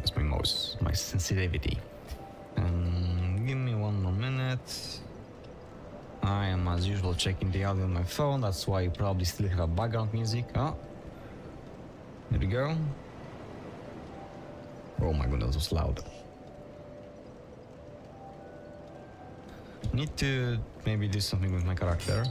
is my sensitivity. And give me one more minute. I am as usual checking the audio on my phone. That's why you probably still have background music. Oh, here we go. Oh my goodness, that was loud. Need to maybe do something with my character.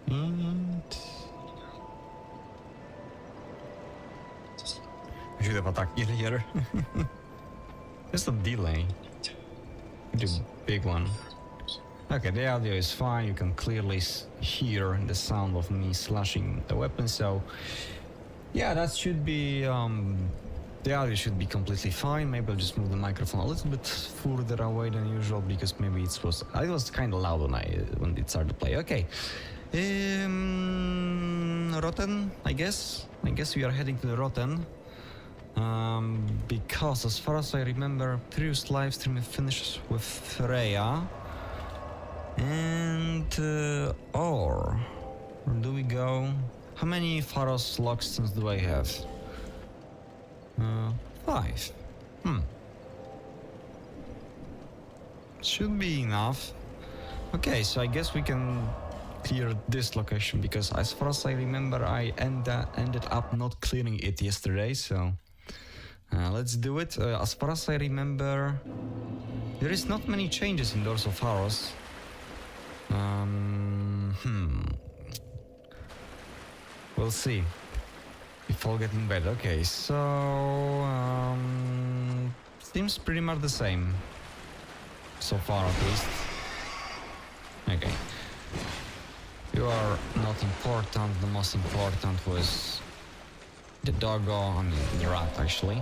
And I should have attacked earlier. There's a delay. The big one. Okay, the audio is fine. You can clearly hear the sound of me slashing the weapon. So, yeah, that should be. The audio should be completely fine. Maybe I'll just move the microphone a little bit further away than usual because maybe it was kind of loud when it started to play. Okay. Rotten, I guess. I guess we are heading to the Rotten. Because as far as I remember, previous live stream finishes with Freya. And or do we go? How many Pharos lockstones do I have? 5. Should be enough. Okay, so I guess we can clear this location because as far as I remember, I ended up not clearing it yesterday. So let's do it. As far as I remember, there is not many changes in Doors of Pharos. We'll see if all getting better. Okay, so seems pretty much the same so far, at least. Okay, you are not important. The most important was the doggo. I mean, the rat, actually.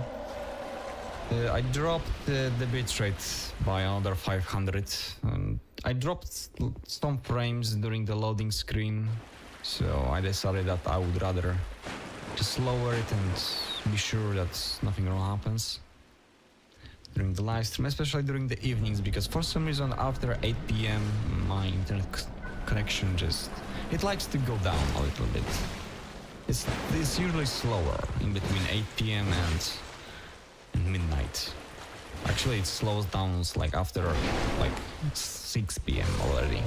I dropped the bit rate by another 500. I dropped some frames during the loading screen, so I decided that I would rather just lower it and be sure that nothing wrong happens during the live stream, especially during the evenings, because for some reason after 8 p.m. my internet connection it likes to go down a little bit. It's usually slower in between 8 p.m. and midnight. Actually, it slows down like after like 6 p.m. already.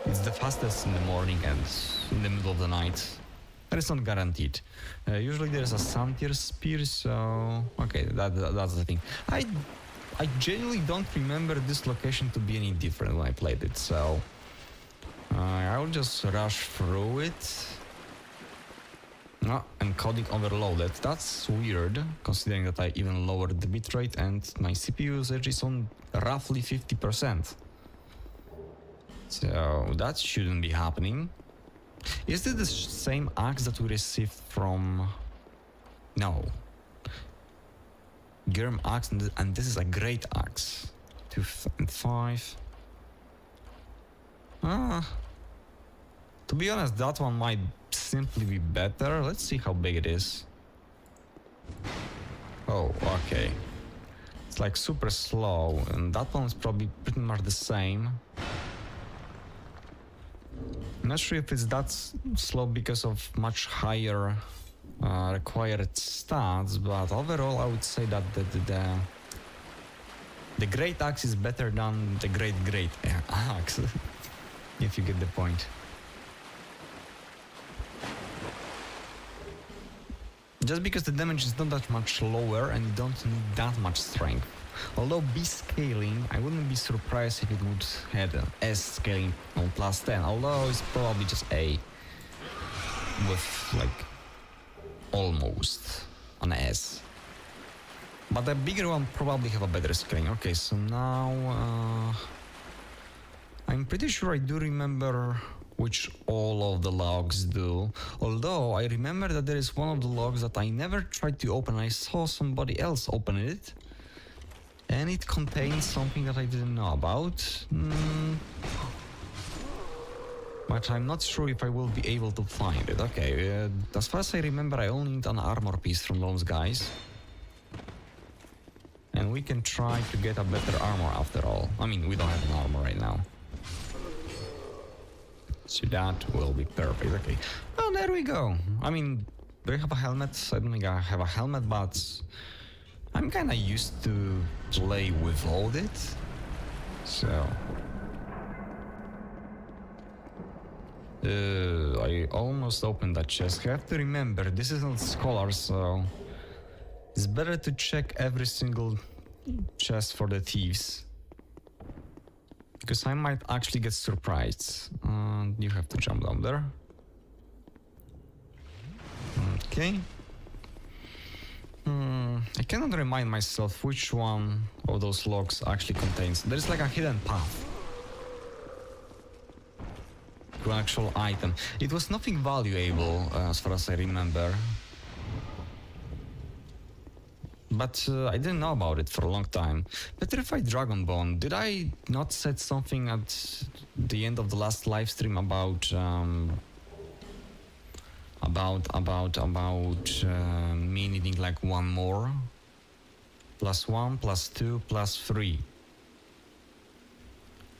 It's the fastest in the morning and in the middle of the night. That is not guaranteed. Usually there's a Santir spear, so okay, that's the thing. I genuinely don't remember this location to be any different when I played it, so I will just rush through it. Encoding overloaded. That's weird, considering that I even lowered the bitrate and my CPU usage is on roughly 50%. So that shouldn't be happening. Is it the same axe that we received from... No. Girm axe, and this is a great axe. 2 and 5. To be honest, that one might simply be better. Let's see how big it is. Oh, okay. It's like super slow, and that one is probably pretty much the same. I'm not sure if it's that slow because of much higher required stats, but overall I would say that the great axe is better than the great axe, if you get the point. Just because the damage is not that much lower and you don't need that much strength. Although B scaling, I wouldn't be surprised if it would have an S scaling on +10, although it's probably just A with like almost an S. But the bigger one probably have a better scaling. Okay, so now I'm pretty sure I do remember which all of the logs do. Although I remember that there is one of the logs that I never tried to open. I saw somebody else open it, and it contains something that I didn't know about. But I'm not sure if I will be able to find it. Okay, as far as I remember, I only need an armor piece from those guys. And we can try to get a better armor after all. I mean, we don't have an armor right now. So that will be perfect. Okay. Oh, there we go. I mean, do I have a helmet? I don't think I have a helmet, but I'm kind of used to play without it. So I almost opened that chest. You have to remember, this isn't Scholar, so it's better to check every single chest for the thieves. Because I might actually get surprised. You have to jump down there. Okay. I cannot remind myself which one of those logs actually contains. There is like a hidden path to an actual item. It was nothing valuable as far as I remember. But I didn't know about it for a long time. Petrified Dragonbone. Did I not said something at the end of the last live stream about me needing like one more? +1, +2, +3.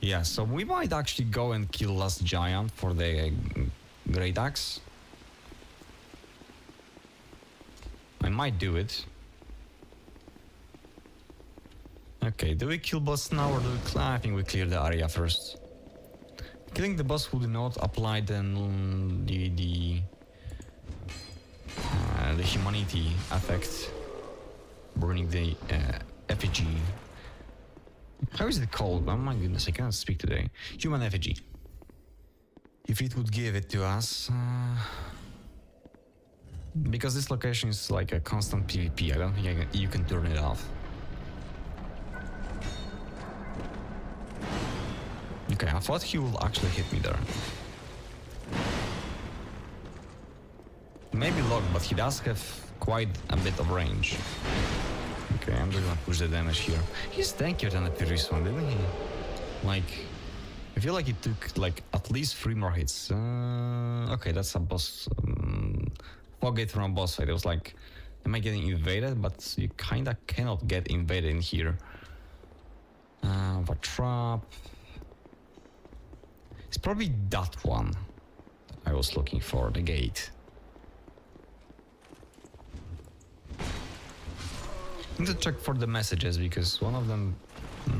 Yeah, so we might actually go and kill Last Giant for the Great Axe. I might do it. Okay, do we kill boss now or do we I think we clear the area first. Killing the boss would not apply then the humanity effect. Burning the effigy. How is it called? Oh my goodness, I cannot speak today. Human effigy. If it would give it to us. Because this location is like a constant PvP, I don't think you can turn it off. Okay, I thought he would actually hit me there. Maybe locked, but he does have quite a bit of range. Okay, I'm just gonna push the damage here. He's tankier than the previous one, didn't he? Like, I feel like he took like at least 3 more hits. Okay, that's a boss. Foggate from a boss fight. It was like, am I getting invaded? But you kinda cannot get invaded in here. The trap. It's probably that one that I was looking for, the gate. I need to check for the messages because one of them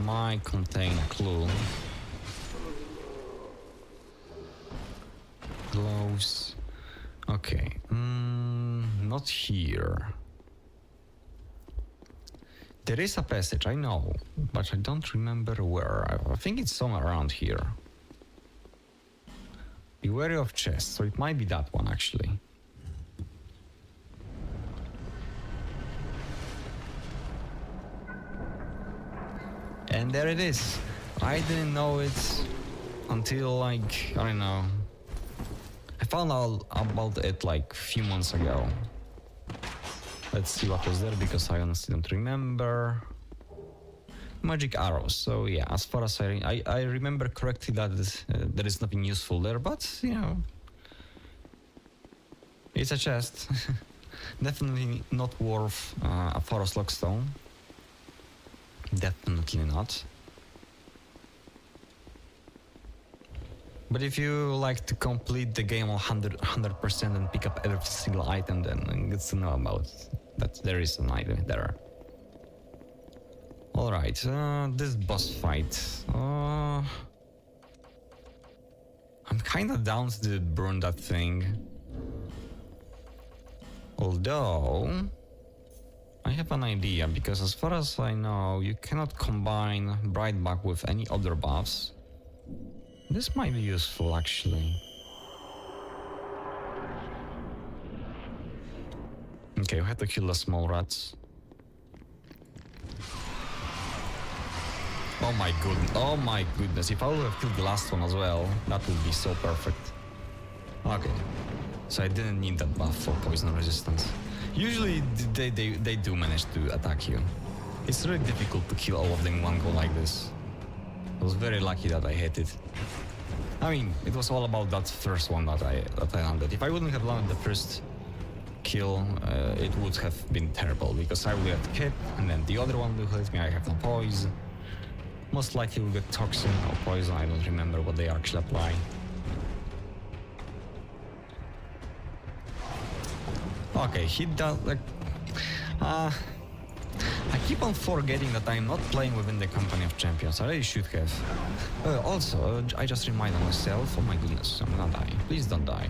might contain a clue. Gloves. Okay. Not here. There is a passage, I know, but I don't remember where. I think it's somewhere around here. Be wary of chests, so it might be that one actually. And there it is. I didn't know it until like, I don't know. I found out about it like a few months ago. Let's see what was there because I honestly don't remember. Magic arrows. So yeah, as far as I remember correctly that there is nothing useful there, but you know, it's a chest. Definitely not worth a forest lockstone. Definitely not. But if you like to complete the game 100% and pick up every single item, then good to know about that there is an item there. Alright, this boss fight. I'm kinda down to burn that thing. Although I have an idea, because as far as I know, you cannot combine Brightback with any other buffs. This might be useful, actually. Okay, we have to kill the small rats. Oh my goodness, if I would have killed the last one as well, that would be so perfect. Okay, so I didn't need that buff for poison resistance. Usually they do manage to attack you. It's really difficult to kill all of them in one go like this. I was very lucky that I hit it. I mean, it was all about that first one that I landed. If I wouldn't have landed the first kill, it would have been terrible because I would have hit and then the other one would hit me. I have no poison. Most likely we'll get toxin or poison. I don't remember what they actually apply. Okay, he does like. I keep on forgetting that I'm not playing within the Company of Champions. I really should have. Also, I just reminded myself. Oh my goodness, I'm gonna die. Please don't die.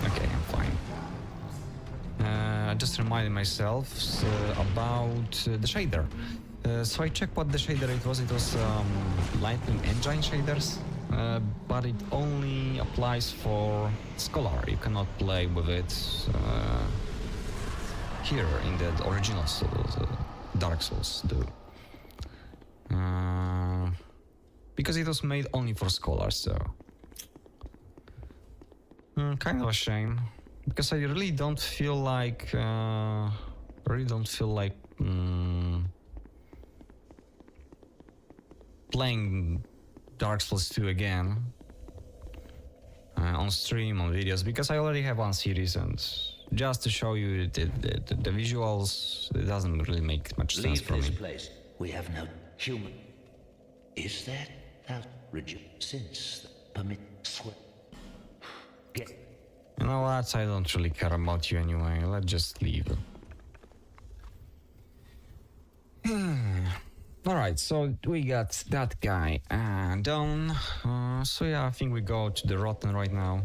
Okay, I'm fine. I just reminded myself about the shader. So I checked what the shader it was. It was Lightning Engine shaders, but it only applies for Scholar. You cannot play with it here in the original Dark Souls do. Because it was made only for Scholars, so kind of a shame. Because I really don't feel like playing Dark Souls 2 again on stream, on videos, because I already have one series, and just to show you the visuals, it doesn't really make much sense for me. Leave this place. We have no human. Is that outrageous since the permit sweat? Get. You know what? I don't really care about you anyway. Let's just leave. Alright, so we got that guy done. So yeah, I think we go to the Rotten right now.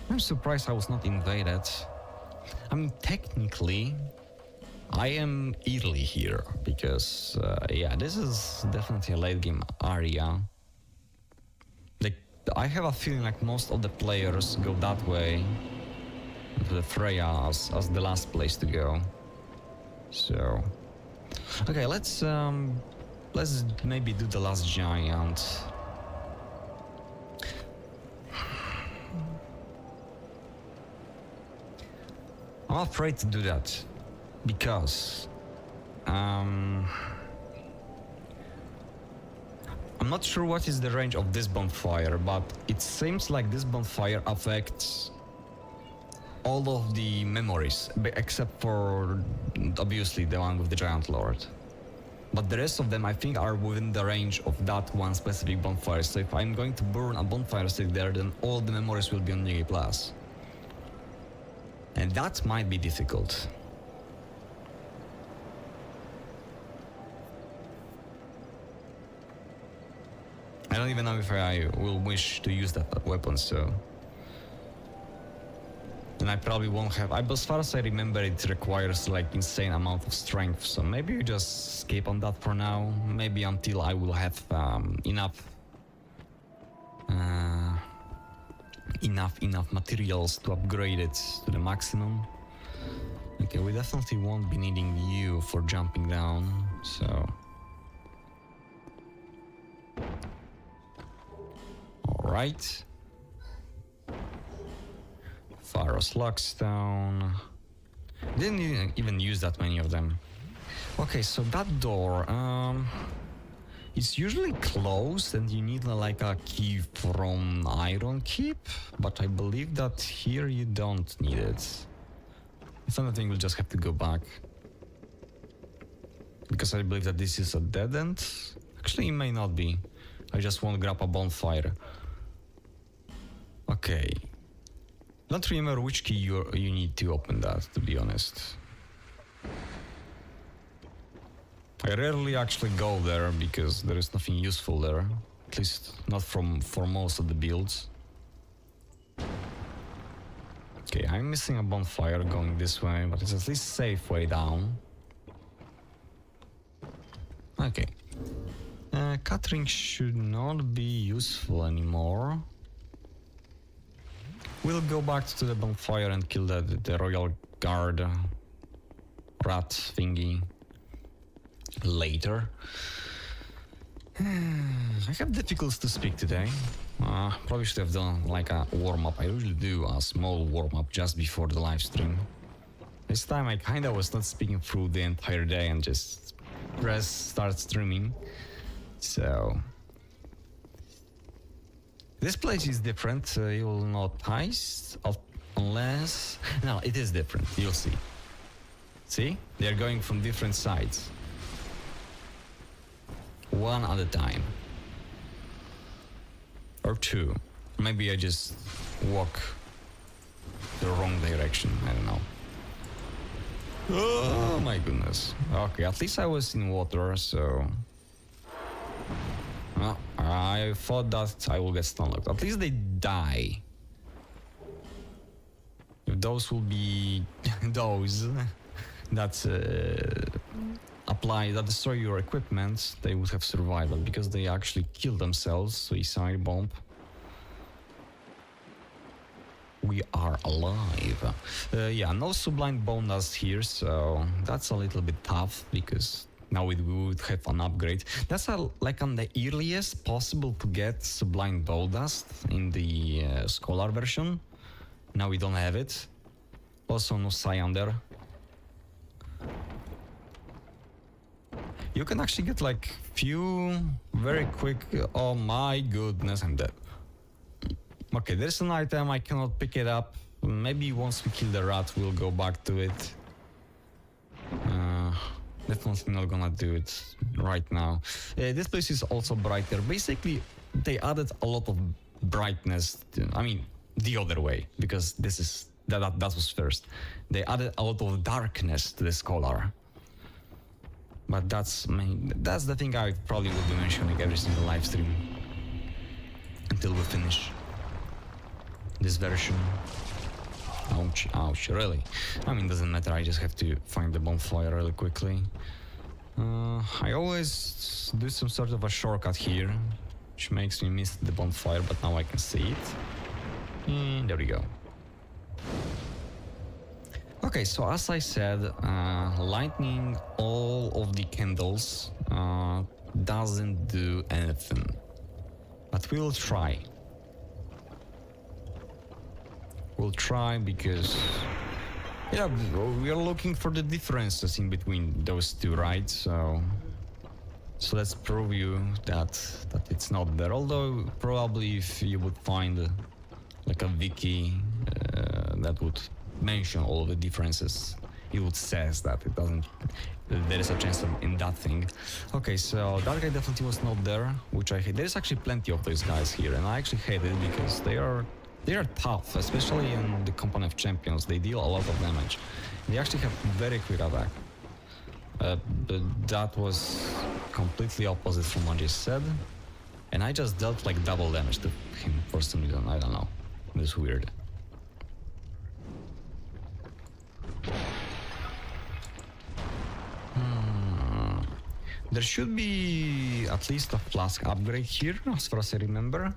I'm surprised I was not invaded. I mean, technically, I am early here because, yeah, this is definitely a late game area. Like, I have a feeling like most of the players go that way to the Freya as the last place to go. So, okay, let's maybe do the last giant. I'm afraid to do that because I'm not sure what is the range of this bonfire, but it seems like this bonfire affects all of the memories, except for obviously the one with the Giant Lord. But the rest of them, I think, are within the range of that one specific bonfire. So if I'm going to burn a bonfire stick there, then all the memories will be on New Plus. And that might be difficult. I don't even know if I will wish to use that weapon, so... And I probably won't have... as far as I remember, it requires like insane amount of strength, so maybe you just skip on that for now. Maybe until I will have enough materials to upgrade it to the maximum. Okay, we definitely won't be needing you for jumping down, so... Alright. Pharos Lockstone. Didn't even use that many of them. Okay, so that door, it's usually closed and you need like a key from Iron Keep, but I believe that here you don't need it. If anything, we'll just have to go back. Because I believe that this is a dead end. Actually, it may not be. I just won't grab a bonfire. Okay. Don't remember which key you need to open that, to be honest. I rarely actually go there because there is nothing useful there. At least not for most of the builds. Okay, I'm missing a bonfire going this way, but it's at least safe way down. Okay. Catering should not be useful anymore. We'll go back to the bonfire and kill the Royal Guard rat thingy later. I have difficulties to speak today. Probably should have done like a warm-up. I usually do a small warm-up just before the live stream. This time I kinda was not speaking through the entire day and just start streaming. So... This place is different, you will notice, unless... No, it is different, you'll see. See? They're going from different sides. One at a time. Or two. Maybe I just walk the wrong direction. I don't know. Oh my goodness. Okay, at least I was in water, so... I thought that I will get stunlocked. At least they die. If those will be those that that destroy your equipment, they would have survived. But because they actually kill themselves, suicide bomb, we are alive. Yeah, no sublime bone dust here, so that's a little bit tough because now we would have an upgrade. That's like on the earliest possible to get sublime bone dust in the Scholar version. Now we don't have it. Also no Cyander. You can actually get like few very quick... Oh my goodness, I'm dead. Okay, there's an item, I cannot pick it up. Maybe once we kill the rat, we'll go back to it. Definitely not gonna do it right now. This place is also brighter. Basically, they added a lot of brightness. I mean, the other way, because this is that was first. They added a lot of darkness to the Scholar. But that's the thing I probably will be mentioning every single live stream until we finish this version. Ouch, ouch, really. I mean, doesn't matter, I just have to find the bonfire really quickly. I always do some sort of a shortcut here, which makes me miss the bonfire, but now I can see it. And there we go. Okay, so as I said, lighting all of the candles doesn't do anything. But we'll try. We'll try because, yeah, we are looking for the differences in between those two, right? So let's prove you that it's not there. Although probably if you would find like a wiki that would mention all of the differences, it would says that it doesn't. There is a chance in that thing. Okay, so that guy definitely was not there, which I hate. There is actually plenty of those guys here, and I actually hate it because they are tough, especially in the Company of Champions. They deal a lot of damage. They actually have very quick attack. But that was completely opposite from what I just said. And I just dealt like double damage to him for some reason. I don't know. It's weird. There should be at least a flask upgrade here, as far as I remember.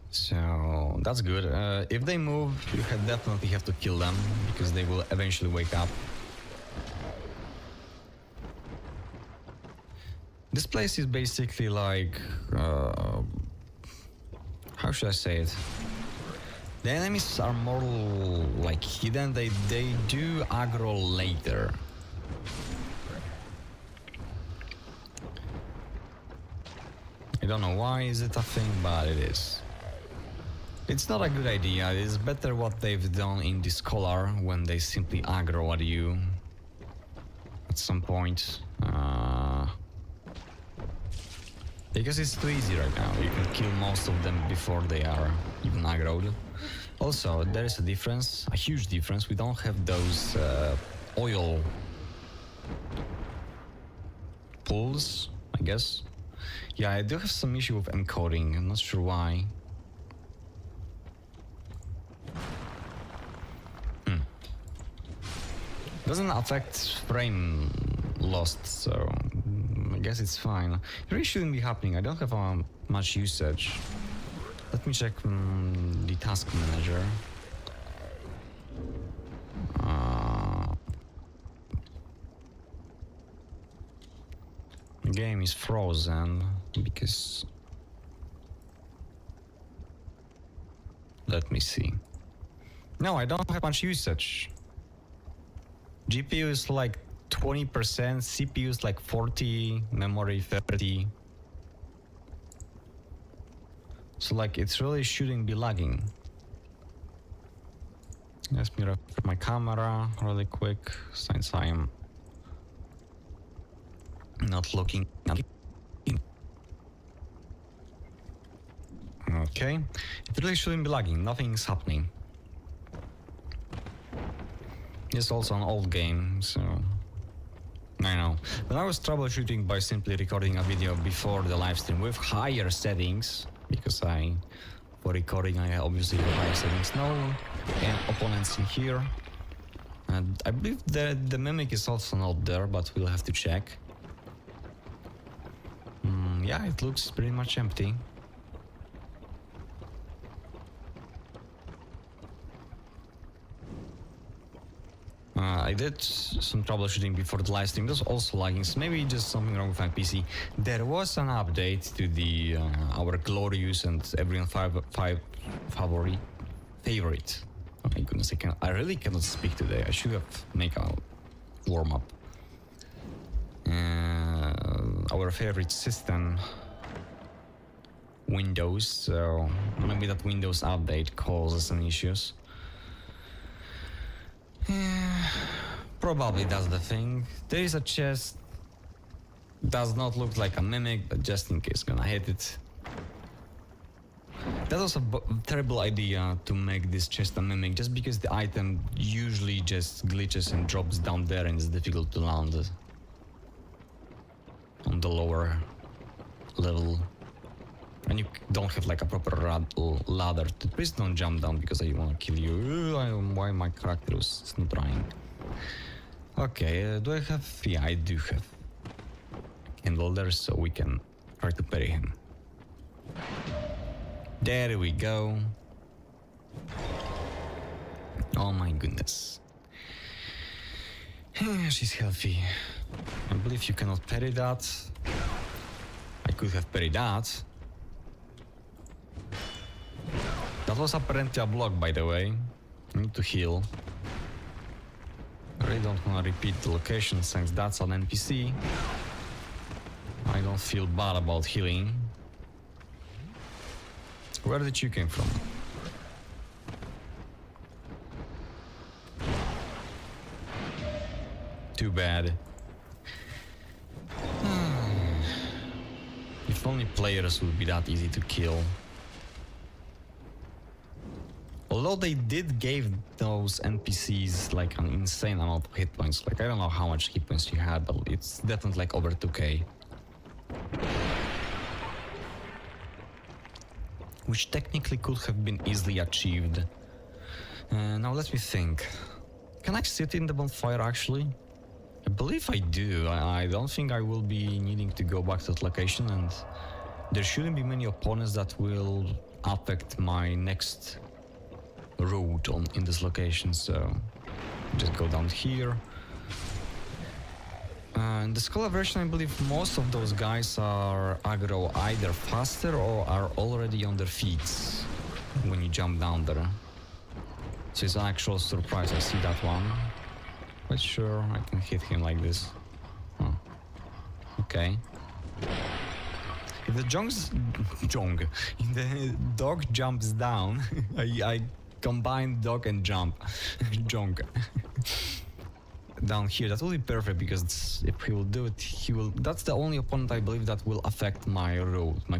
So that's good. If they move, you definitely have to kill them because they will eventually wake up. This place is basically like, how should I say it? The enemies are more like hidden. They do aggro later. I don't know why is it a thing, but it is. It's not a good idea. It's better what they've done in the Scholar when they simply aggro at you at some point. Because it's too easy right now. You can kill most of them before they are even aggroed. Also, there is a difference, a huge difference. We don't have those oil pulls, I guess. Yeah, I do have some issue with encoding. I'm not sure why. Doesn't affect frame lost, so I guess it's fine. It really shouldn't be happening. I don't have much usage. Let me check the task manager. The game is frozen because... Let me see. No, I don't have much usage. GPU is like 20%, CPU is like 40, memory 30. So like it's really shouldn't be lagging. Let me refresh my camera really quick since I am not looking at it. Okay. It really shouldn't be lagging. Nothing's happening. It's also an old game, so... I know. But I was troubleshooting by simply recording a video before the live stream with higher settings, because for recording I obviously have higher settings. No opponents in here. And I believe the mimic is also not there, but we'll have to check. Yeah, it looks pretty much empty. I did some troubleshooting before the live stream. There's also lagging, so maybe just something wrong with my PC. There was an update to the our glorious and everyone favorite. Oh my goodness, I really cannot speak today. I should have make a warm up. Our favorite system, Windows. So maybe that Windows update causes some issues. Probably that's the thing. There is a chest. Does not look like a mimic, but just in case, gonna hit it. That was a terrible idea to make this chest a mimic, just because the item usually just glitches and drops down there and it's difficult to land on the lower level. And you don't have like a proper ladder. Please don't jump down because I want to kill you. Why my character is not trying. Okay, do I have... Yeah, I do have candle there, so we can try to parry him. There we go. Oh my goodness. She's healthy. I believe you cannot parry that. I could have parried that. That was apparently a block, by the way. I need to heal. I really don't want to repeat the location since that's an NPC. I don't feel bad about healing. Where did you came from? Too bad. If only players would be that easy to kill. Although they did give those NPCs like an insane amount of hit points. Like I don't know how much hit points you had, but it's definitely like over 2k. Which technically could have been easily achieved. Now let me think. Can I sit in the bonfire actually? I believe I do. I don't think I will be needing to go back to that location, and there shouldn't be many opponents that will affect my next route in this location, so just go down here. In this collaboration, I believe most of those guys are aggro either faster or are already on their feet when you jump down there. So it's an actual surprise. I see that one. Quite sure I can hit him like this. Oh. Okay. If the if the dog jumps down, I combine dog and jump. Jong. Down here, that will be perfect because if he will do it, that's the only opponent I believe that will affect my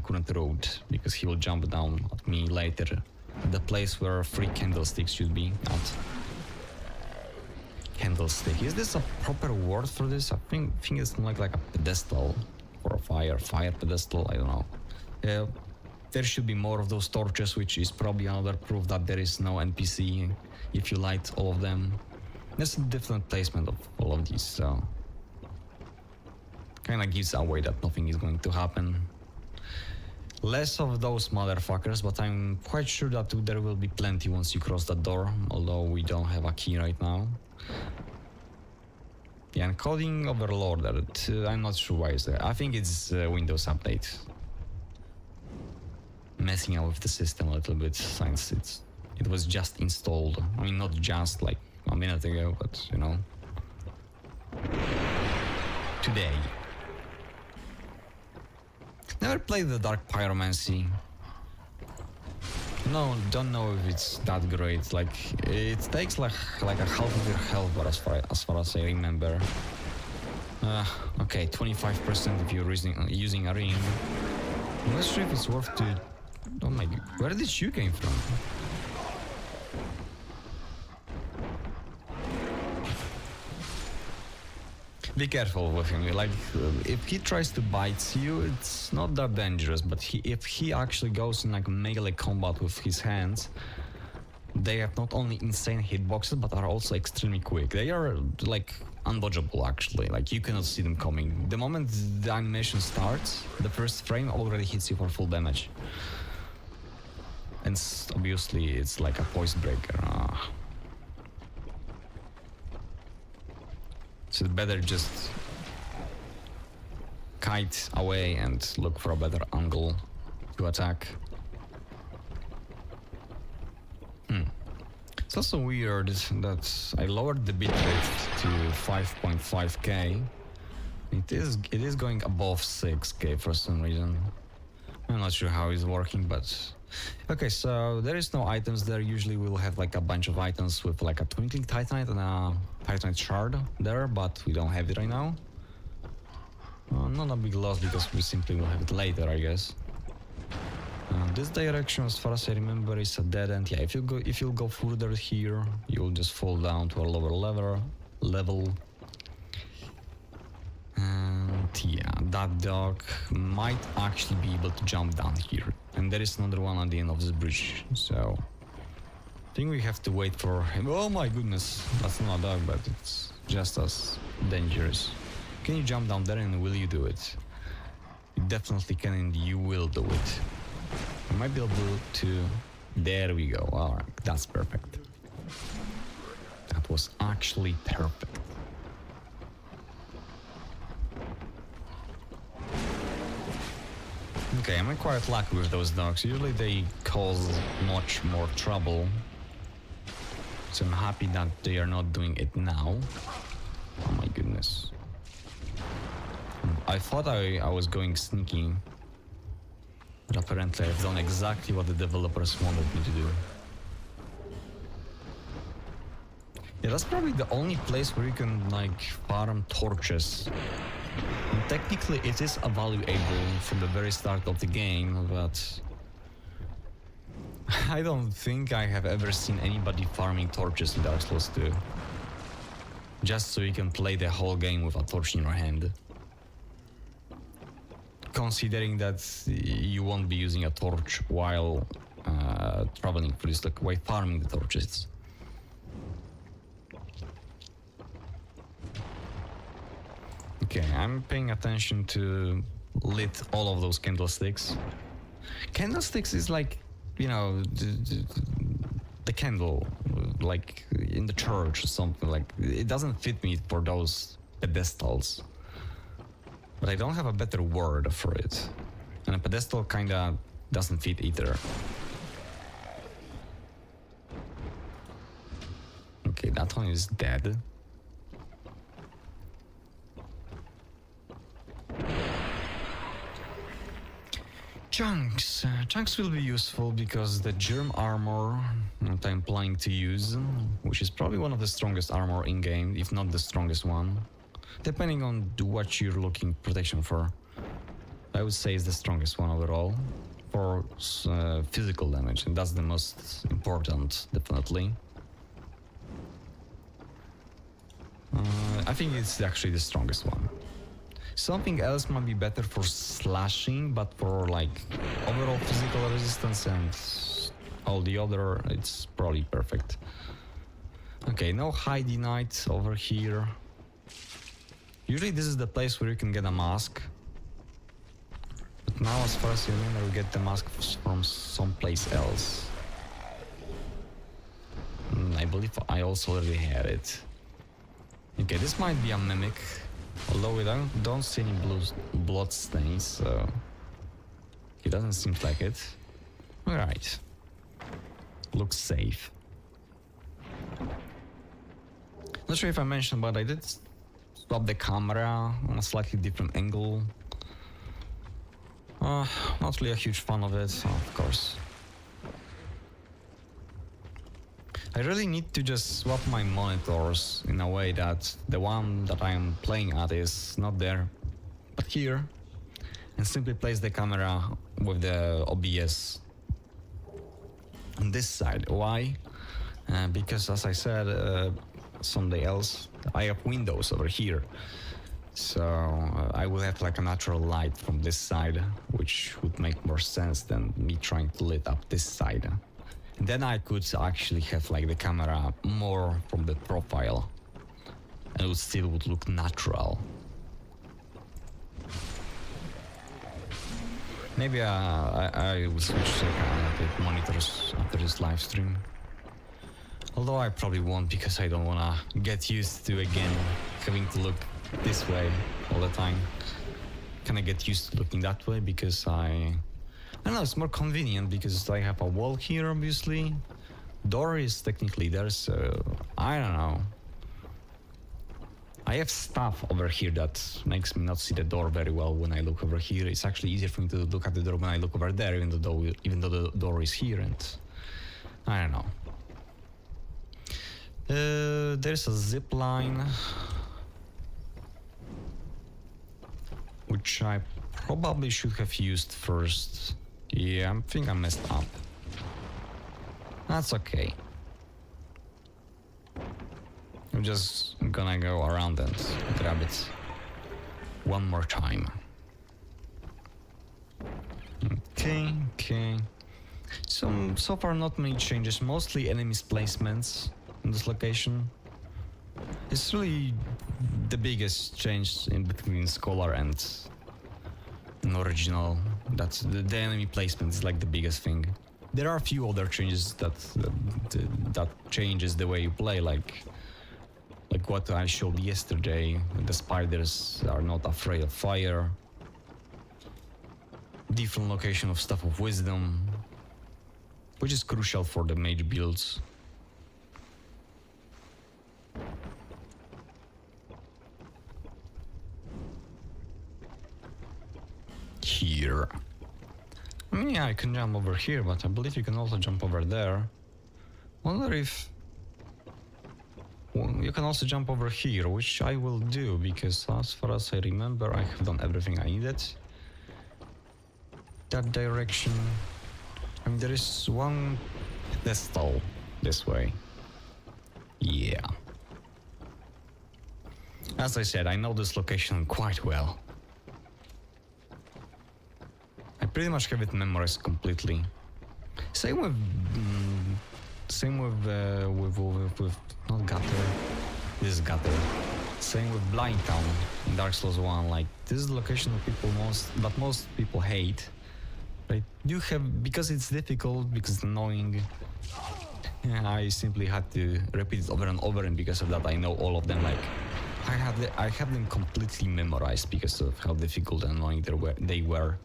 current road, because he will jump down at me later. The place where 3 candlesticks should be at. Candlestick. Is this a proper word for this? I think it's more like a pedestal or a fire pedestal. I don't know. There should be more of those torches, which is probably another proof that there is no NPC if you light all of them. There's a different placement of all of these, so kinda gives away that nothing is going to happen. Less of those motherfuckers, but I'm quite sure that there will be plenty once you cross that door, although we don't have a key right now. Yeah, and coding overloaded. I'm not sure why it's there. I think it's Windows update. Messing up with the system a little bit since it was just installed. I mean, not just like a minute ago, but you know. Today. Never played the Dark Pyromancy. No, don't know if it's that great. Like, it takes like a half of your health, but as far as I remember. Okay, 25% if you're using a ring. I'm not sure if it's worth to Oh my god, where did you came from? Be careful with him. Like, if he tries to bite you, it's not that dangerous. But if he actually goes in like melee combat with his hands, they have not only insane hitboxes, but are also extremely quick. They are like undodgeable actually. Like you cannot see them coming. The moment the animation starts, the first frame already hits you for full damage. And obviously, it's like a voice breaker. So it's better just kite away and look for a better angle to attack. It's also weird that I lowered the bitrate to 5.5K. It is going above 6K for some reason. I'm not sure how it's working, but okay, so there is no items there. Usually we'll have like a bunch of items with like a twinkling titanite and a titanite shard there, but we don't have it right now. Not a big loss because we simply will have it later, I guess. This direction, as far as I remember, is a dead end. Yeah, if you go further here, you'll just fall down to a lower level. And yeah, that dog might actually be able to jump down here. And there is another one at the end of this bridge, so I think we have to wait for him. Oh my goodness, that's not a dog, but it's just as dangerous. Can you jump down there and will you do it? You definitely can and you will do it. You might be able to... There we go, alright, that's perfect. That was actually perfect. Okay, I'm quite lucky with those dogs. Usually they cause much more trouble. So I'm happy that they are not doing it now. Oh my goodness. I thought I was going sneaky. But apparently I've done exactly what the developers wanted me to do. Yeah, that's probably the only place where you can like farm torches. And technically it is valuable from the very start of the game, but I don't think I have ever seen anybody farming torches in Dark Souls 2. Just so you can play the whole game with a torch in your hand. Considering that you won't be using a torch while traveling through this, like while farming the torches. Okay, I'm paying attention to lit all of those candlesticks. Candlesticks is like, you know, the candle, like in the church or something. Like it doesn't fit me for those pedestals. But I don't have a better word for it. And a pedestal kinda doesn't fit either. Okay, that one is dead. Chunks. Chunks will be useful because the germ armor that I'm planning to use, which is probably one of the strongest armor in game, if not the strongest one, depending on what you're looking protection for. I would say it's the strongest one overall for physical damage, and that's the most important, definitely. I think it's actually the strongest one. Something else might be better for slashing, but for like overall physical resistance and all the other, it's probably perfect. Okay, no hidey knight over here. Usually this is the place where you can get a mask. But now, as far as I remember, we get the mask from someplace else. I believe I also already had it. Okay, this might be a mimic. Although we don't see any blood stains, so it doesn't seem like it. Alright. Looks safe. Not sure if I mentioned, but I did swap the camera on a slightly different angle. Not really a huge fan of it, of course. I really need to just swap my monitors in a way that the one that I am playing at is not there, but here, and simply place the camera with the OBS on this side. Why? Because as I said someday else, I have windows over here. So I will have like a natural light from this side, which would make more sense than me trying to lit up this side. And then I could actually have like the camera more from the profile, and it still would look natural. Maybe I will switch to the monitors after this live stream. Although I probably won't, because I don't wanna get used to again having to look this way all the time. Can I get used to looking that way? Because I don't know, it's more convenient because I have a wall here, obviously. Door is technically there, so I don't know. I have stuff over here that makes me not see the door very well when I look over here. It's actually easier for me to look at the door when I look over there, even though the door is here, and I don't know. There's a zip line, which I probably should have used first. Yeah, I think I messed up. That's okay. I'm just gonna go around and grab it one more time. Okay. So far not many changes, mostly enemies placements in this location. It's really the biggest change in between Scholar and an original. That's the enemy placement is like the biggest thing. There are a few other changes that changes the way you play, like what I showed yesterday. The spiders are not afraid of fire. Different location of Staff of Wisdom, which is crucial for the mage builds. Here. I mean, yeah, I can jump over here, but I believe you can also jump over there. Wonder if... Well, you can also jump over here, which I will do, because as far as I remember, I have done everything I needed. That direction... I mean, there is one pedestal this way. Yeah. As I said, I know this location quite well. I pretty much have it memorized completely. Same with not Gutter. This is Gutter. Same with Blind Town in Dark Souls 1. Like, this is the location that most people hate. I do have, because it's difficult, because it's annoying. Yeah, I simply had to repeat it over and over, and because of that, I know all of them. Like, I have them completely memorized because of how difficult and annoying they were.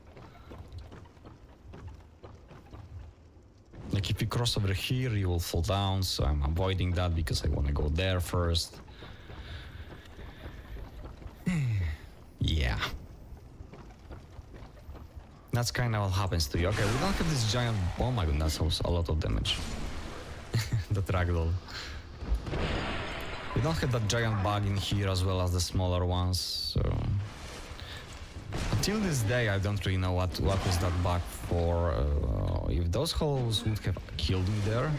Like, if you cross over here, you will fall down, so I'm avoiding that because I want to go there first. Yeah. That's kind of what happens to you. Okay, we don't have this giant bomb. My goodness, that was a lot of damage. The ragdoll. We don't have that giant bug in here as well as the smaller ones, so... Until this day, I don't really know what was that bug for. If those holes would have killed me there,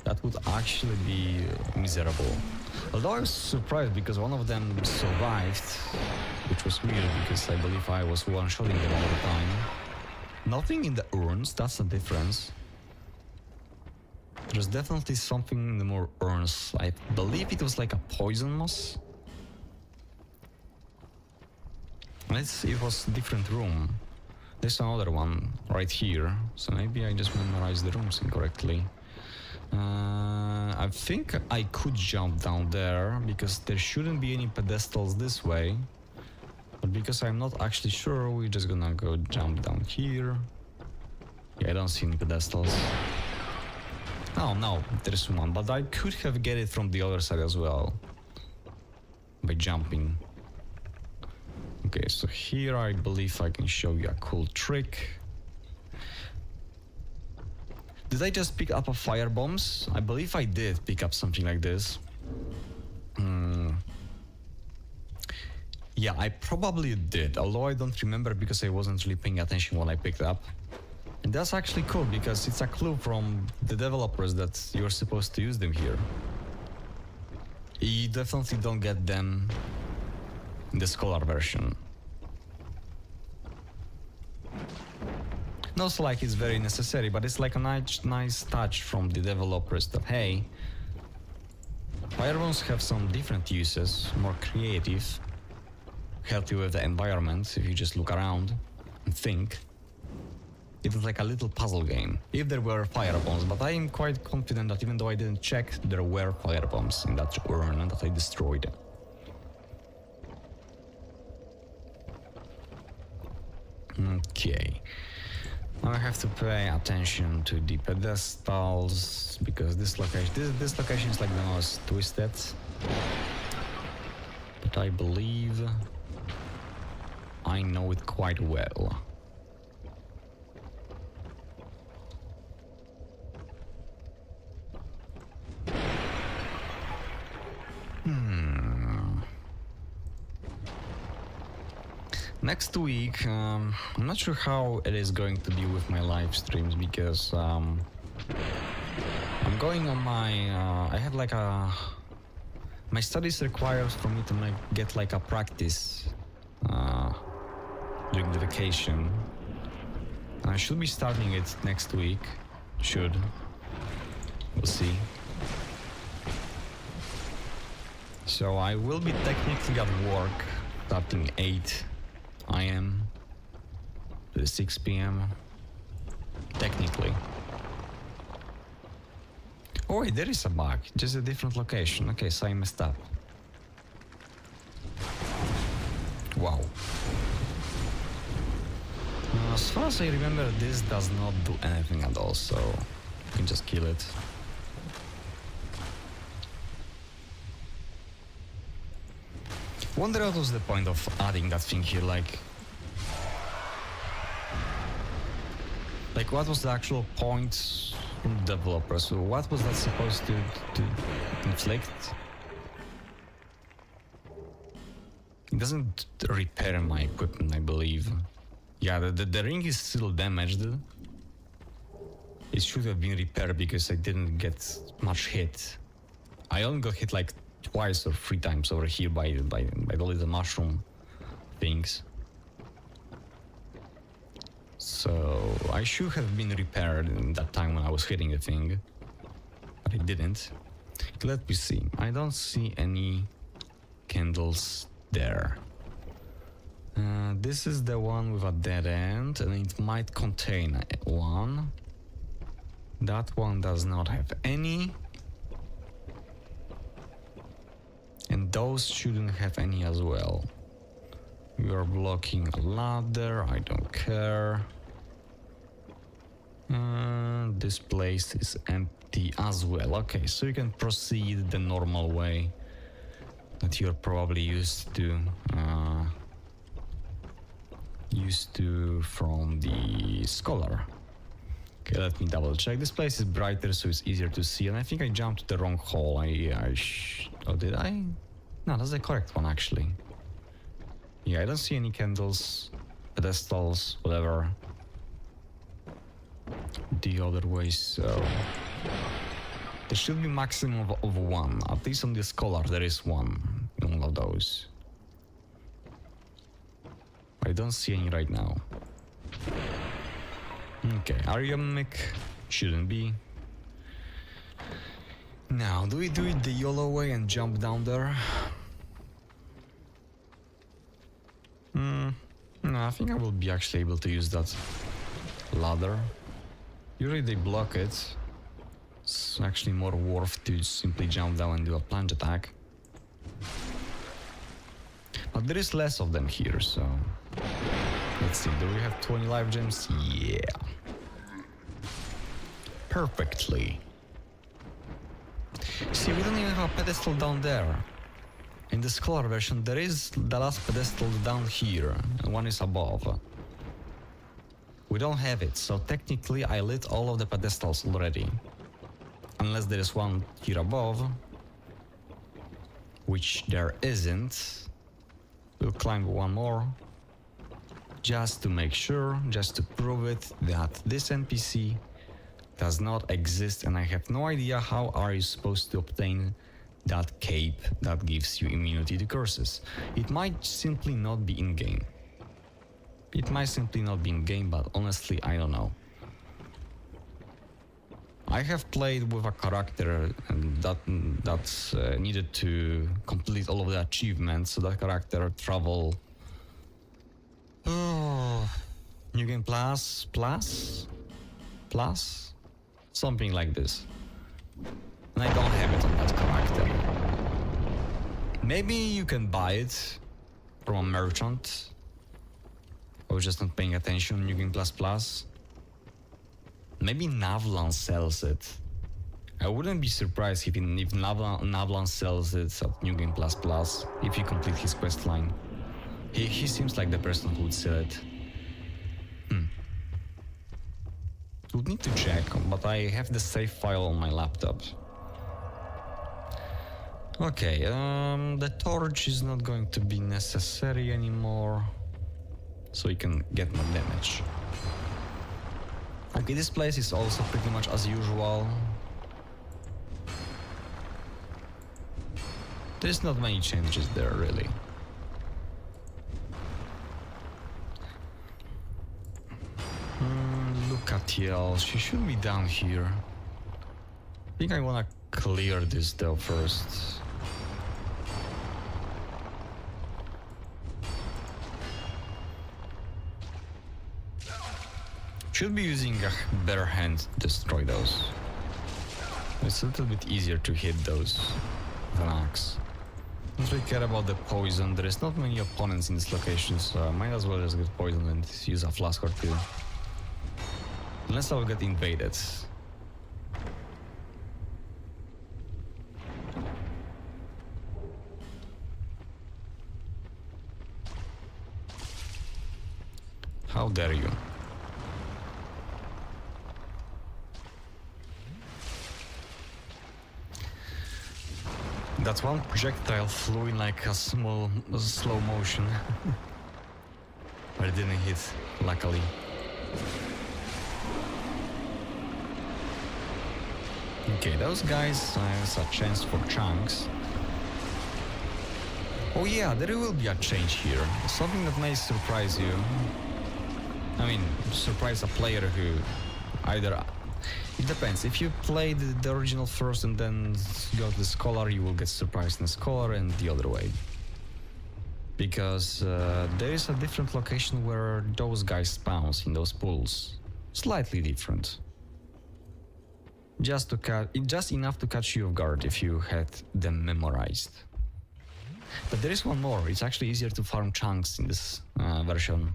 that would actually be miserable. Although I was surprised because one of them survived, which was weird because I believe I was one-shotting them all the time. Nothing in the urns, that's the difference. There's definitely something in the more urns. I believe it was like a poison moss. It was a different room. There's another one right here, so maybe I just memorized the rooms incorrectly. I think I could jump down there, because there shouldn't be any pedestals this way. But because I'm not actually sure, we're just gonna go jump down here. Yeah, I don't see any pedestals. Oh no, there's one, but I could have get it from the other side as well. By jumping. Okay, so here I believe I can show you a cool trick. Did I just pick up a fire bombs? I believe I did pick up something like this. Yeah, I probably did, although I don't remember because I wasn't really paying attention when I picked up. And that's actually cool because it's a clue from the developers that you're supposed to use them here. You definitely don't get them in the Scholar version. Not like it's very necessary, but it's like a nice touch from the developers that, hey, firebombs have some different uses, more creative, help you with the environment if you just look around and think. It is like a little puzzle game, if there were firebombs, but I am quite confident that even though I didn't check, there were firebombs in that urn that I destroyed. Okay. Now I have to pay attention to the pedestals because this location is like the most twisted. But I believe I know it quite well. Next week, I'm not sure how it is going to be with my live streams because I'm going on my. I have like a. My studies requires for me to get like a practice during the vacation. I should be starting it next week. Should. We'll see. So I will be technically at work starting 8 AM to 6 PM. Technically. Oh wait, there is a bug. Just a different location. Okay, so I messed up. Wow. As far as I remember, this does not do anything at all, so you can just kill it. Wonder what was the point of adding that thing here, like what was the actual point from the developers? So what was that supposed to inflict? It doesn't repair my equipment, I believe. Yeah, the ring is still damaged. It should have been repaired because I didn't get much hit. I only got hit like twice or 3 times over here by the little mushroom things. So I should have been repaired in that time when I was hitting the thing, but I didn't. Let me see. I don't see any candles there. This is the one with a dead end, and it might contain one. That one does not have any. And those shouldn't have any as well. We are blocking a ladder, I don't care. This place is empty as well. Okay, so you can proceed the normal way that you're probably used to from the Scholar. Okay, let me double check. This place is brighter, so it's easier to see. And I think I jumped to the wrong hole. Oh, did I? No, that's the correct one, actually. Yeah, I don't see any candles, pedestals, whatever. The other way, so... There should be maximum of 1. At least on the Scholar, there is 1 in all of those. I don't see any right now. Okay, Aryamic shouldn't be. Now, do we do it the YOLO way and jump down there? No, I think I will be actually able to use that ladder. Usually they block it. It's actually more worth to simply jump down and do a plunge attack. But there is less of them here, so... Let's see, do we have 20 life gems? Yeah. Perfectly. See, we don't even have a pedestal down there. In the Scholar version, there is the last pedestal down here, and one is above. We don't have it, so technically I lit all of the pedestals already. Unless there is one here above, which there isn't. We'll climb one more, just to make sure, just to prove it, that this NPC does not exist, and I have no idea how are you supposed to obtain that cape that gives you immunity to curses. It might simply not be in-game. It might simply not be in-game, but honestly, I don't know. I have played with a character that needed to complete all of the achievements, so that character travel... New Game Plus? Something like this. And I don't have it on that character. Maybe you can buy it from a merchant. I was just not paying attention. New Game Plus. Maybe Navlan sells it. I wouldn't be surprised if Navlan sells it at New Game Plus if you complete his quest line. He seems like the person who would sell it. Would need to check, but I have the save file on my laptop. Okay, the torch is not going to be necessary anymore, so you can get more damage. Okay, this place is also pretty much as usual. There's not many changes there, really. Lucatiel, she should be down here. I think I wanna clear this though first. Should be using a better hand to destroy those. It's a little bit easier to hit those with an axe. Don't really care about the poison. There is not many opponents in this location, so I might as well just get poisoned and use a flask or two. Unless I'll get invaded. How dare you? That one projectile flew in like a slow motion. But it didn't hit, luckily. Okay, those guys has a chance for chunks. Oh yeah, there will be a change here. Something that may surprise you. I mean, surprise a player who either... It depends. If you play the original first and then go to the Scholar, you will get surprised in the Scholar, and the other way. Because there is a different location where those guys spawns in those pools. Slightly different. Just enough to catch you off guard if you had them memorized. But there is one more. It's actually easier to farm chunks in this version.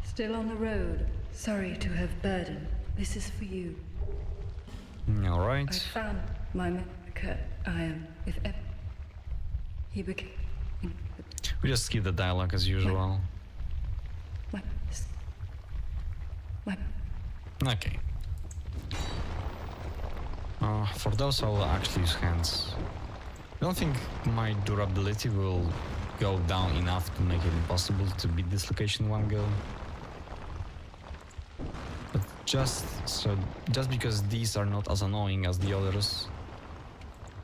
Still on the road. Sorry to have burden. This is for you. Alright. I found my Mecha. I am, if ever he became... We just skip the dialogue as usual. Okay. For those I will actually use hands. I don't think my durability will go down enough to make it impossible to beat this location in one go. But just because these are not as annoying as the others,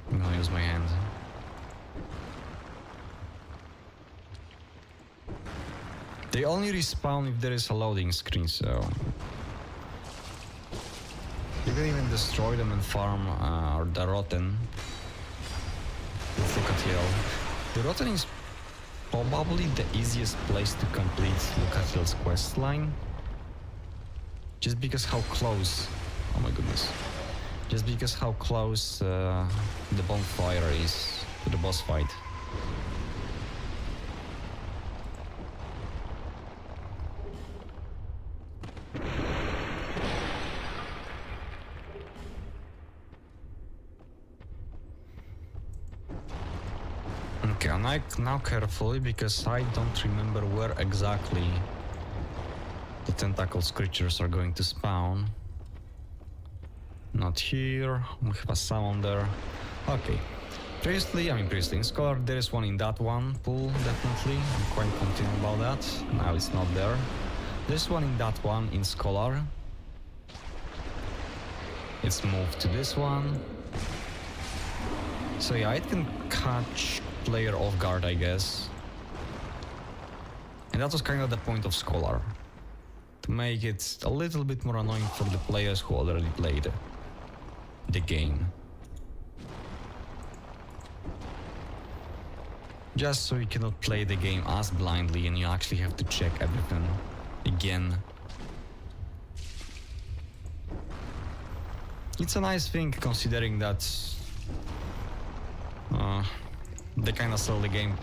I'm gonna use my hand. They only respawn if there is a loading screen, so you can even destroy them and farm the Rotten. Let's look at here. The Rotten is probably the easiest place to complete Lucatiel's quest line. Just because how close... Oh my goodness. Just because how close the bonfire is to the boss fight. Okay, and now carefully, because I don't remember where exactly the tentacles creatures are going to spawn. Not here, we have a salmon there. Okay, Previously in Scholar, there is one in that one pool, definitely. I'm quite confident about that. Now it's not there. There's one in that one in Scholar. It's moved to this one. So yeah, it can catch player off guard, I guess. And that was kind of the point of Scholar. To make it a little bit more annoying for the players who already played the game. Just so you cannot play the game as blindly and you actually have to check everything again. It's a nice thing considering that they kind of sell the game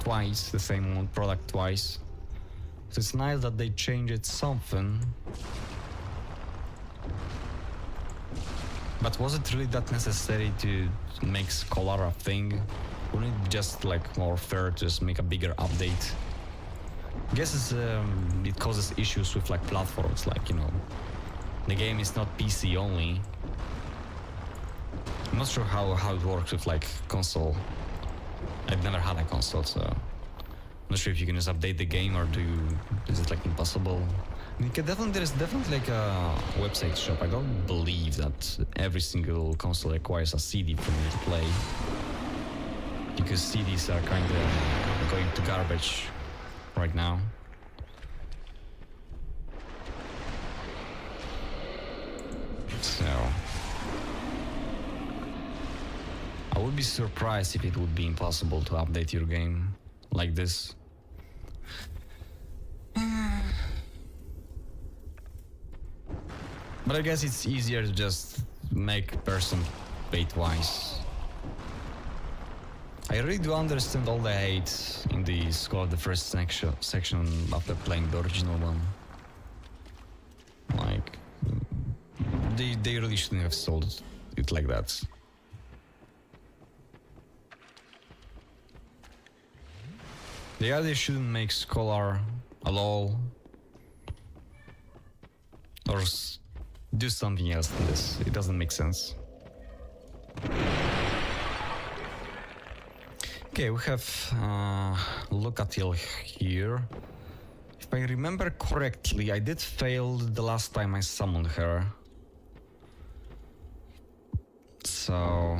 twice, the same product twice. So it's nice that they changed something. But was it really that necessary to make Scholar a thing? Wouldn't it just like more fair to just make a bigger update? I guess it causes issues with like platforms, like, you know, the game is not PC only. I'm not sure how it works with like console. I've never had a console, so I'm not sure if you can just update the game or is it like impossible? I mean, there is definitely like a website shop. I don't believe that every single console requires a CD for me to play, because CDs are kind of going to garbage right now. So I would be surprised if it would be impossible to update your game like this. But I guess it's easier to just make person pay twice. I really do understand all the hate in the Scholar, the first section after playing the original one. Like, they really shouldn't have sold it like that. They either shouldn't make Scholar at all, or do something else than this. It doesn't make sense. Okay, we have Locatil here. If I remember correctly, I did fail the last time I summoned her. So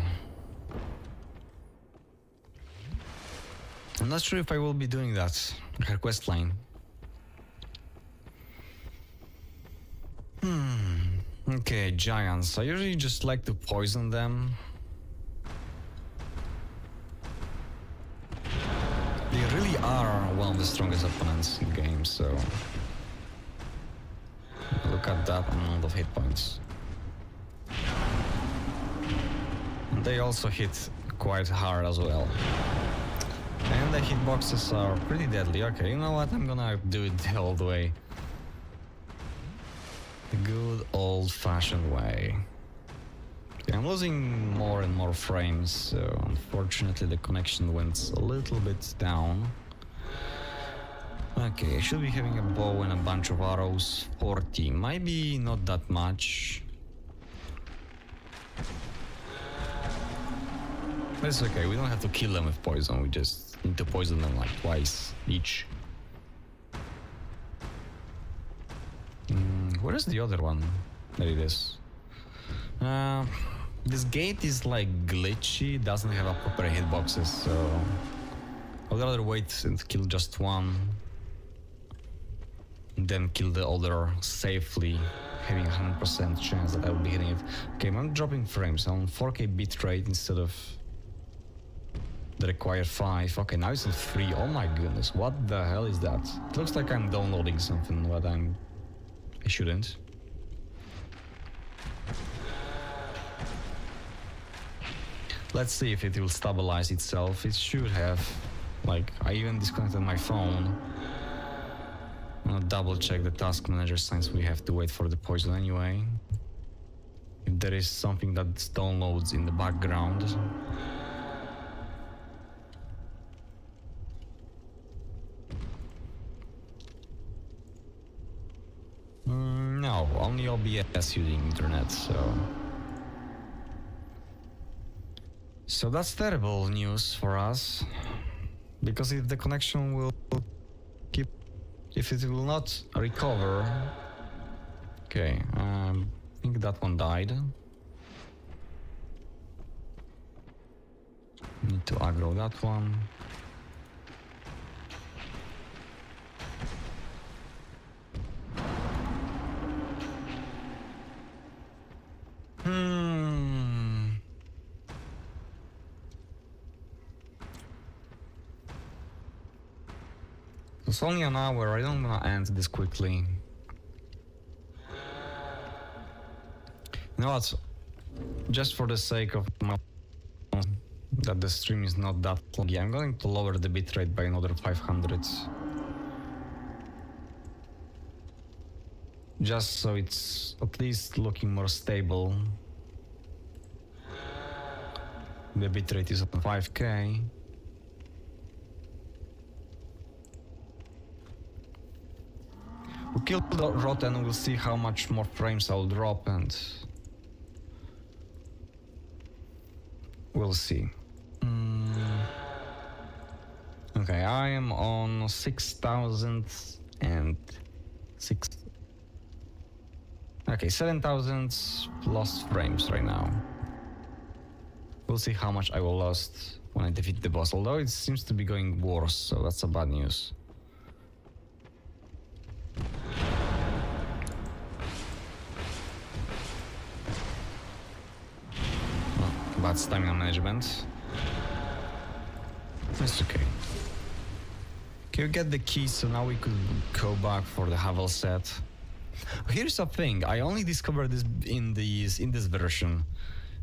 I'm not sure if I will be doing that, her quest line. Okay, giants. I usually just like to poison them. They really are one of the strongest opponents in the game, so look at that amount of hit points. And they also hit quite hard as well. And the hitboxes are pretty deadly. Okay, you know what? I'm gonna do it the old way. The good old-fashioned way. Okay, I'm losing more and more frames, so unfortunately the connection went a little bit down. Okay, I should be having a bow and a bunch of arrows. 40, maybe not that much. But it's okay, we don't have to kill them with poison, we just need to poison them like twice each. Where is the other one? There it is. This gate is like glitchy, doesn't have a proper hitboxes, so I'd rather wait and kill just one, and then kill the other safely, having 100% chance that I will be hitting it. Okay, I'm dropping frames on 4K bitrate instead of the required 5. Okay, now it's on 3. Oh my goodness, what the hell is that? It looks like I'm downloading something, but I shouldn't. Let's see if it will stabilize itself. It should have. Like, I even disconnected my phone. I'm gonna double check the task manager since we have to wait for the poison anyway. If there is something that downloads in the background. No, only OBS using internet, so So that's terrible news for us, because if the connection will keep, if it will not recover. Okay, I think that one died. Need to aggro that one. It's only an hour, I don't wanna end this quickly. You know what? Just for the sake of that the stream is not that long, I'm going to lower the bitrate by another 500. Just so it's at least looking more stable. The bitrate is at 5K. We'll kill the rot and we'll see how much more frames I'll drop, and we'll see. Okay, I am on 6,006. Okay, 7,000 lost frames right now. We'll see how much I will lost when I defeat the boss, although it seems to be going worse, so that's a bad news. Bad stamina management. It's okay. Okay, we get the key, so now we could go back for the Havel set. Here's the thing, I only discovered this in this version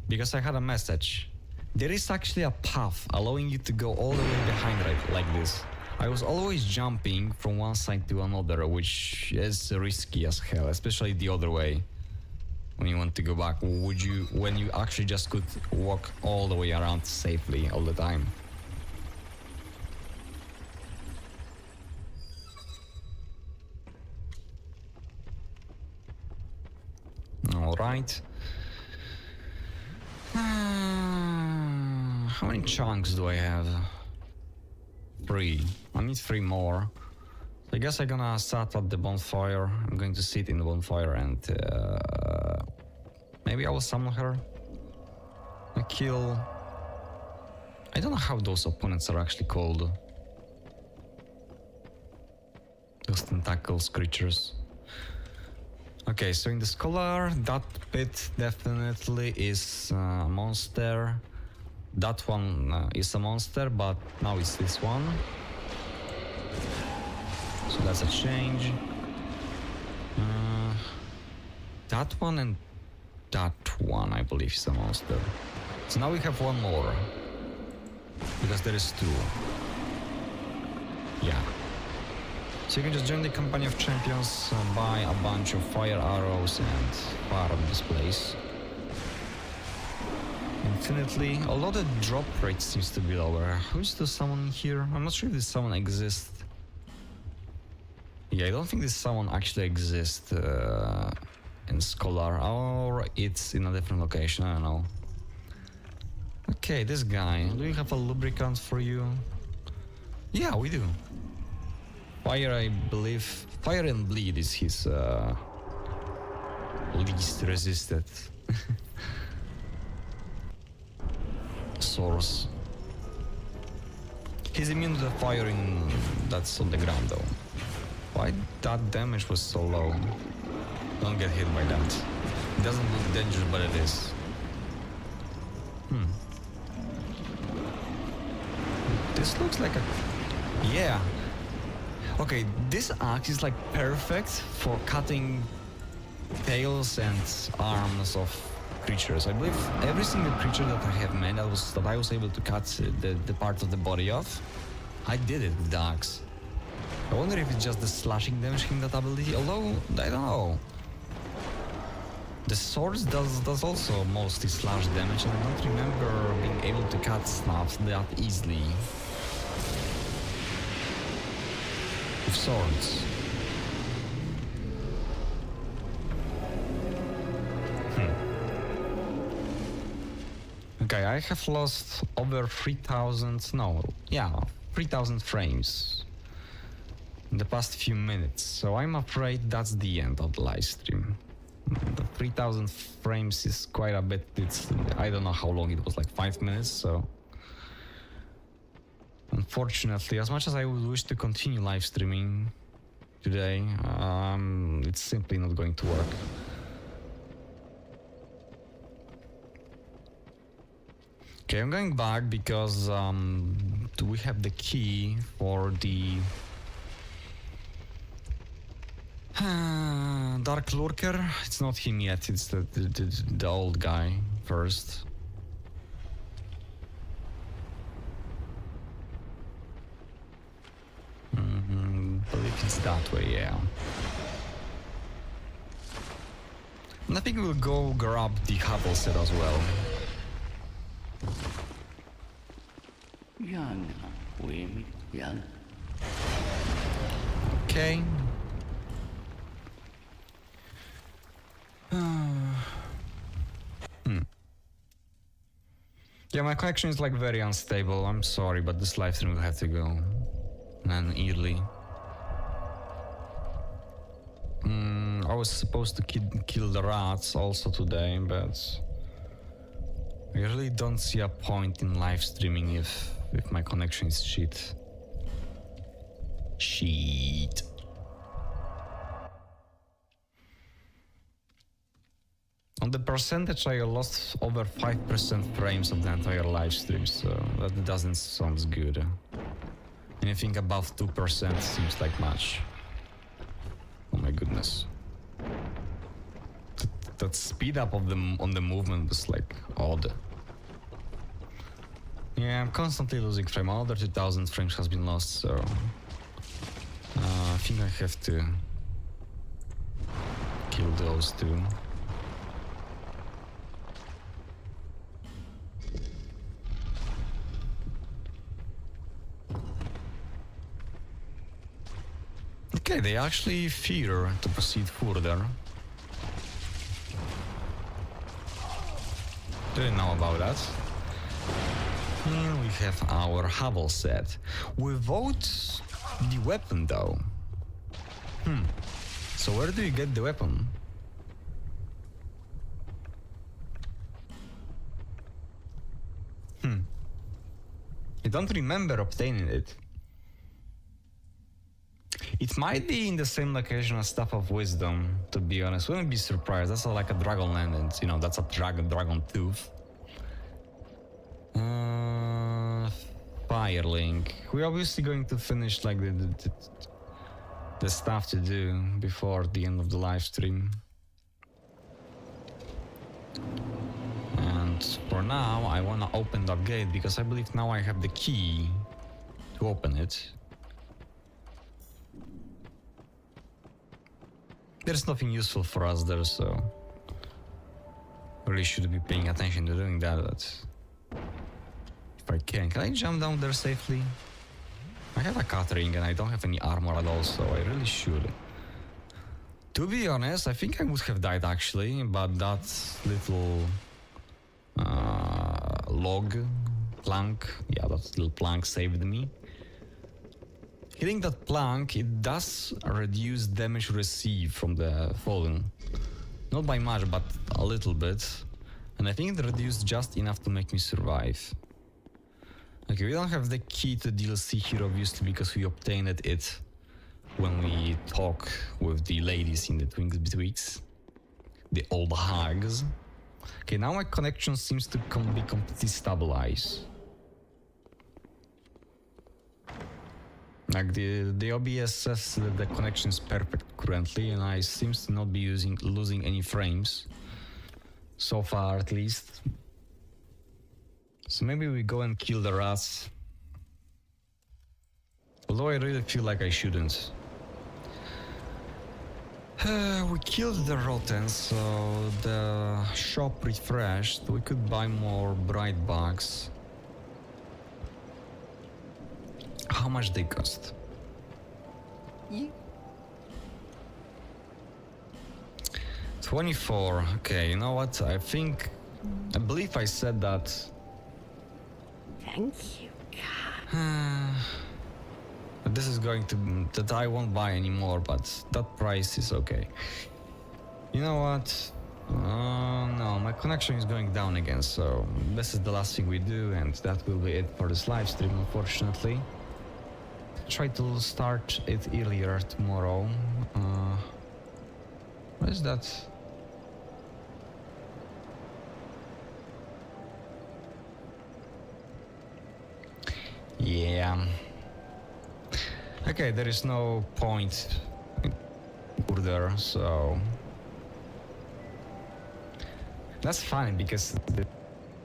because I had a message. There is actually a path allowing you to go all the way behind like this. I was always jumping from one side to another, which is risky as hell, especially the other way. When you want to go back, when you actually just could walk all the way around safely all the time. All right. How many chunks do I have? 3. I need 3 more. I guess I'm gonna sat at the bonfire. I'm going to sit in the bonfire and maybe I will summon her. I kill. I don't know how those opponents are actually called. Those tentacles creatures. Okay, so in the Scholar, that pit definitely is a monster. That one is a monster, but now it's this one. So that's a change. That one and that one, I believe, is a monster. So now we have one more. Because there is 2. Yeah. So you can just join the Company of Champions, buy a bunch of fire arrows and farm this place infinitely, although the drop rate seems to be lower. Who's the summon here? I'm not sure if this summon exists. Yeah, I don't think this summon actually exists in Scholar, or it's in a different location, I don't know. Okay, this guy, do we have a lubricant for you? Yeah, we do. Fire, I believe, fire and bleed is his least resisted source. He's immune to the firing that's on the ground though. Why that damage was so low? Don't get hit by that. It doesn't look dangerous, but it is. This looks like a... Yeah. Okay, this axe is like perfect for cutting tails and arms of creatures. I believe every single creature that I have made that I was able to cut the part of the body off, I did it with the axe. I wonder if it's just the slashing damage in that ability, although I don't know. The sword does also mostly slash damage, and I don't remember being able to cut stuff that easily with swords. Okay, I have lost over 3,000, no, yeah, 3,000 frames in the past few minutes, so I'm afraid that's the end of the live stream. The 3,000 frames is quite a bit. I don't know how long it was, like 5 minutes, so unfortunately, as much as I would wish to continue live streaming today, it's simply not going to work. Okay, I'm going back because we have the key for the Dark Lurker. It's not him yet, it's the old guy first. Believe it's that way, yeah. And I think we'll go grab the Hubble set as well. Young, women, young. Okay. Yeah, my connection is like very unstable. I'm sorry, but this live stream will have to go. Man, early. I was supposed to kill the rats also today, but I really don't see a point in live streaming if my connection is shit. Shit. On the percentage, I lost over 5% frames of the entire live stream, so that doesn't sound good. Anything above 2% seems like much. Oh my goodness. That speed up of on the movement was like odd. Yeah, I'm constantly losing frame. Another 2,000 frames has been lost, so I think I have to kill those two. Okay, they actually fear to proceed further. Didn't know about that. And we have our Hubble set. Without the weapon though. So where do you get the weapon? I don't remember obtaining it. It might be in the same location as Staff of Wisdom, to be honest. Wouldn't be surprised. That's like a Dragonland, and you know, that's a dragon tooth. Firelink. We're obviously going to finish like the stuff to do before the end of the live stream. And for now, I want to open that gate because I believe now I have the key to open it. There's nothing useful for us there, so really should be paying attention to doing that, but if I can I jump down there safely? I have a Catering and I don't have any armor at all, so I really should. To be honest, I think I would have died actually, but that little plank, yeah, that little plank saved me. Hitting that plank, it does reduce damage received from the fallen. Not by much, but a little bit. And I think it reduced just enough to make me survive. Okay, we don't have the key to DLC here, obviously, because we obtained it when we talk with the ladies in the Twinks Betwixt. The old hags. Okay, now my connection seems to be completely stabilized. Like the OBS says that the connection is perfect currently, and I seems to not be losing any frames. So far, at least. So maybe we go and kill the rats. Although I really feel like I shouldn't. We killed the Rotten, so the shop refreshed. We could buy more bright bugs. How much they cost? 24. Okay, you know what? I believe I said that Thank you. But this is going to that I won't buy anymore, but that price is okay. You know what? No, my connection is going down again, so this is the last thing we do, and that will be it for this live stream, unfortunately. Try to start it earlier tomorrow. What is that? Yeah. Okay, there is no point further, so that's fine because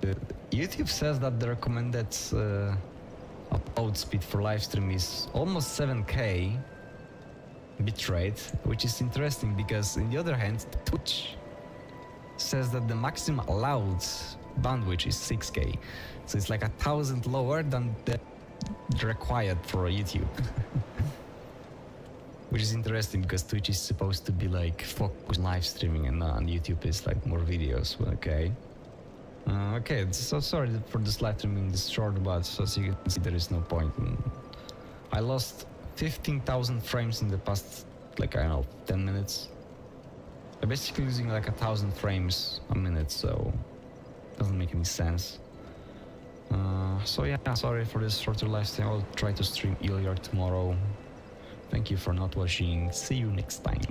the YouTube says that the recommended upload speed for live stream is almost 7K bitrate, which is interesting because on the other hand, Twitch says that the maximum allowed bandwidth is 6K, so it's like 1,000 lower than the required for YouTube. Which is interesting because Twitch is supposed to be like focused live streaming and YouTube is like more videos. Okay. Okay, so sorry for this live streaming this short, but as you can see there is no point. I lost 15,000 frames in the past, like, I don't know, 10 minutes. I'm basically losing like 1,000 frames a minute, so doesn't make any sense. So yeah, sorry for this shorter live stream. I'll try to stream earlier tomorrow. Thank you for not watching. See you next time.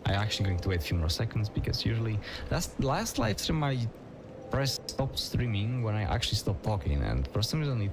I'm actually going to wait a few more seconds because usually last live stream I pressed stop streaming when I actually stopped talking, and for some reason it